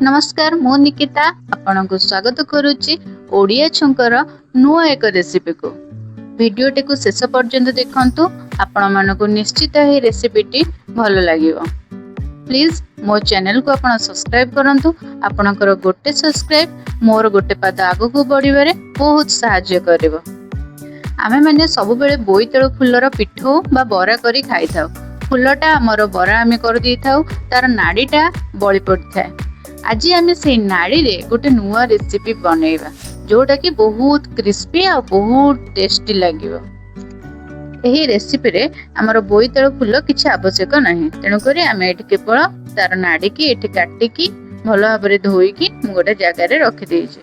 नमस्कार मु निकिता आपण को स्वागत करुच्ची ओडिया छुंकर नुआ एक रेसिपी को वीडियोटी को शेष पर्यंत देखंतु आपण मानको निश्चित ही रेसिपीटी भल लागिवो। प्लीज मो चैनल को आपण सब्सक्राइब करंतु। आपणकर गोटे सब्सक्राइब मोर गोटे पाद आगु को बढ़िबारे बहुत सहाय्य करिवो। आमे माने सब बेले बोईताळु फुलर पिठो बा बरा करी खाई थाउ। फुलटा हमर बरा आमे कर दी थाउ, तार नाड़ीटा बळी पड़थाय। आज आम से नाड़ी रे गोटे नुआ रेसिपी बनैबा जोटा कि बहुत क्रिस्पी आ बहुत टेस्टी लागिवो। एही रेसिपी रे हमर बोईताळु फुल किछि आवश्यक नाही, तेणु करी आम एठी केवल तार नाड़ी की एठी काटी की भल भाबरे धोई की गोटे जगह रे रखि देइछि।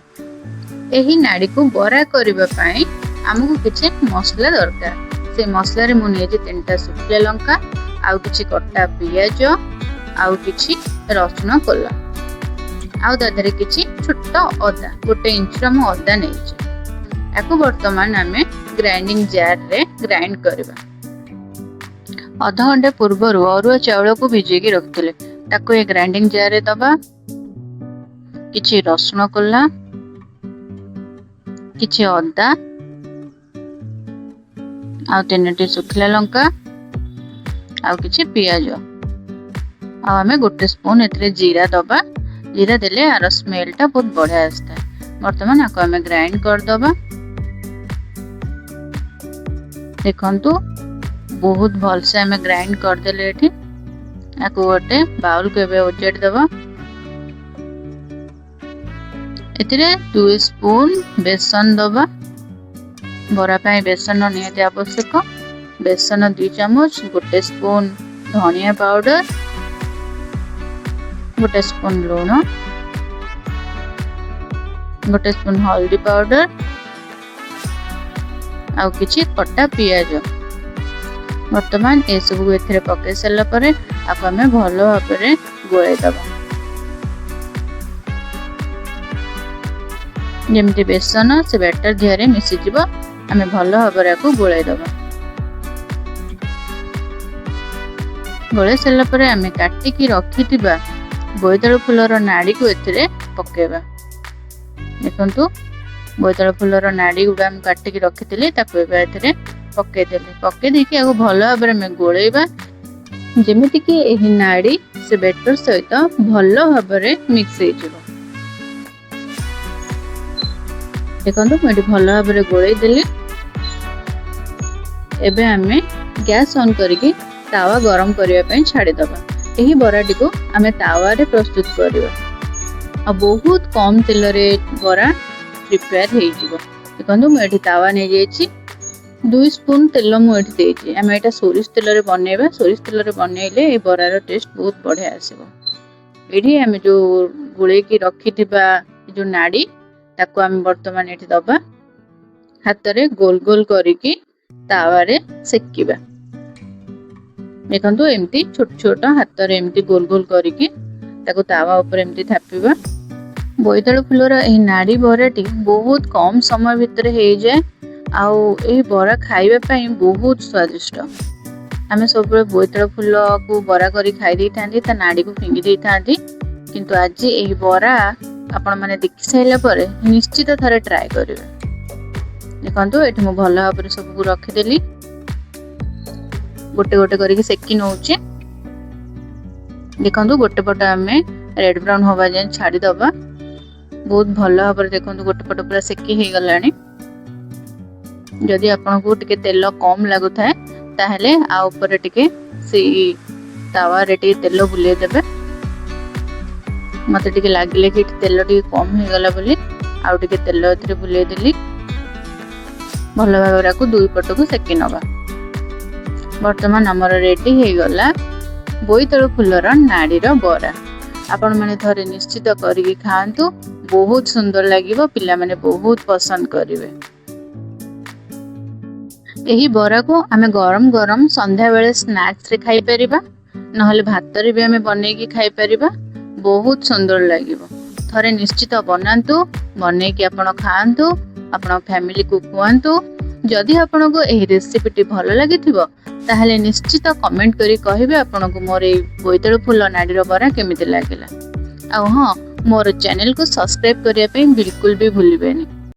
एही नाड़ी को बरा करबा पई हमकु किछि मसला दरकार। से मसला रे मु नेछि 3टा सुखिला लंका, आउ किछि कट्टा पियाज, आउ किछि रसुण कोला, आउ दादरे किछि छोट अदा 1 इंच रो मु अदा नेछि। याकु वर्तमान आमे ग्राइंडिंग जार रे ग्राइंड करबा। आधा घंटे पूर्व अरुआ चाउल को भिजे के रखथिले, ताको ए ग्राइंडिंग जार रे दबा। किछि रसुण कोला, किछि अदा, आउ 3टी सुखिला लंका, आउ किछि पियाज, आउ आमे 1 स्पून एतरे जीरा दबा। जीरा देले आर स्मेल टा बहुत बढ़िया आस्ता है। वर्तमान आको हमें ग्राइंड कर दबा। देखंतु बहुत भल से हमें ग्राइंड कर देले। एठी आको गोटे बाउल के बे ओजेट दबा। एतिरे 2 स्पून बेसन दबा। बरा पई बेसन नियते आवश्यक। बेसन 2 चम्मच, 1 स्पून धनिया पाउडर, 1 स्पून लूण, 1 स्पून हल्दी पाउडर, आउ किछि कट्टा पियाज। वर्तमान ए सब एथिरे पके सल्ला परे आपा में भलो भाबरे गोळै दबा। जेमति बेसन से बैटर धियारे मिसी जिवो, आमे भलो भाबरे को गोळै दबा। गोळै सल्ला परे आमे काटी की रखितिबा बोईताळु फुलर नाड़ी को एथिरे पकेबा। देखंतु बोईताळु फुलर नाड़ी गुडा हम काटी की रखितिले, ताको एबा एथिरे पके देले। पके देकी आगो भलो भाबरे में गोळैबा, जेमिति कि एही नाड़ी से बैटर सहित भलो भाबरे मिक्स हे जिवो। देखंतु मैं भलो भाबरे गोळै देले। एबे हमें गैस ऑन करिके तावा गरम करिया पई छाडी दबा। एही बराटी को आमे तावा रे प्रस्तुत करिवा। आ बहुत कम तेल रे बरा प्रिपेयर हे जिवो। देखंतु मैं एठी तावा नै जेछि, 2 स्पून तेल मु एठी देछि। आमे एटा सोरिष तेल रे बनेबा। सोरिष तेल रे बनेइले ए बरा रो टेस्ट बहुत बढ़िया आसीबो। एठी आमे जो गुळे की रखिथिबा जो नाडी ताको आमे वर्तमान एठी दबा। हाथ रे गोल गोल करिकी तावा रे सेकिबा। देखंतु एमती छोट छोट हाथ रे एमती गोल गोल करिकी ताको तावा ऊपर एमती थापिबा। बोईताळु फुलर एही नाडी बराटी बहुत कम समय भितर हे जाय, आउ एही बरा खाइबा पई बहुत स्वादिष्ट। आमे सब बोईताळु फुल को बरा करी खाइ दै थांदी, ता नाडी को फिंगी दै थांदी, किंतु आज एही बरा आपण माने देखि साइला परे निश्चित थरे ट्राई करिवे। देखंतु एठी मु भलो भाबरे सब को रखि देली। गोटे गोटे करके सेकी नौचे। देखंतु गोटे पट आमे रेड ब्राउन होबा जे छाडी दबा। बहुत भलो भाबरे देखंतु गोटे पट पूरा सेकी हे गलानी। जदि आपन को टिके तेल कम लागु थाए ताहेले आ ऊपर टिके से तावा रे टिके तेल बुले देबे। मते टिके लागिले कि तेल टिके कम हे गला बोली आ टिके तेल एथरे बुले देली। भलो भाबरे को दुई पट को सेकी नबा। वर्तमान हमर रेडी हे गला बोईताळु फुलर नाड़ी रो बरा। आपण माने थरे निश्चित करिके खांतु, बहुत सुंदर लागिवो। पिला माने बहुत पसंद करिवे। एही बरा को आमे गरम गरम संध्या बेले स्नैक्स रे खाई परिबा, नहले भात रे भी आमे बनै की खाई परिबा। बहुत सुंदर लागिवो। थरे निश्चित बनांतु, बनै की आपण खांतु, आपण फैमिली को खुआंतु। जदि आपण को एही रेसिपीटी भलो लागिथिबो ताहले निश्चित कमेंट करी कहिबे आपनको मोर ए बोईताळु फुल नाडीर बरा केमिति लागिला। आ हां, मोर चैनल को सब्सक्राइब करने बिल्कुल भी भूलिबेनी।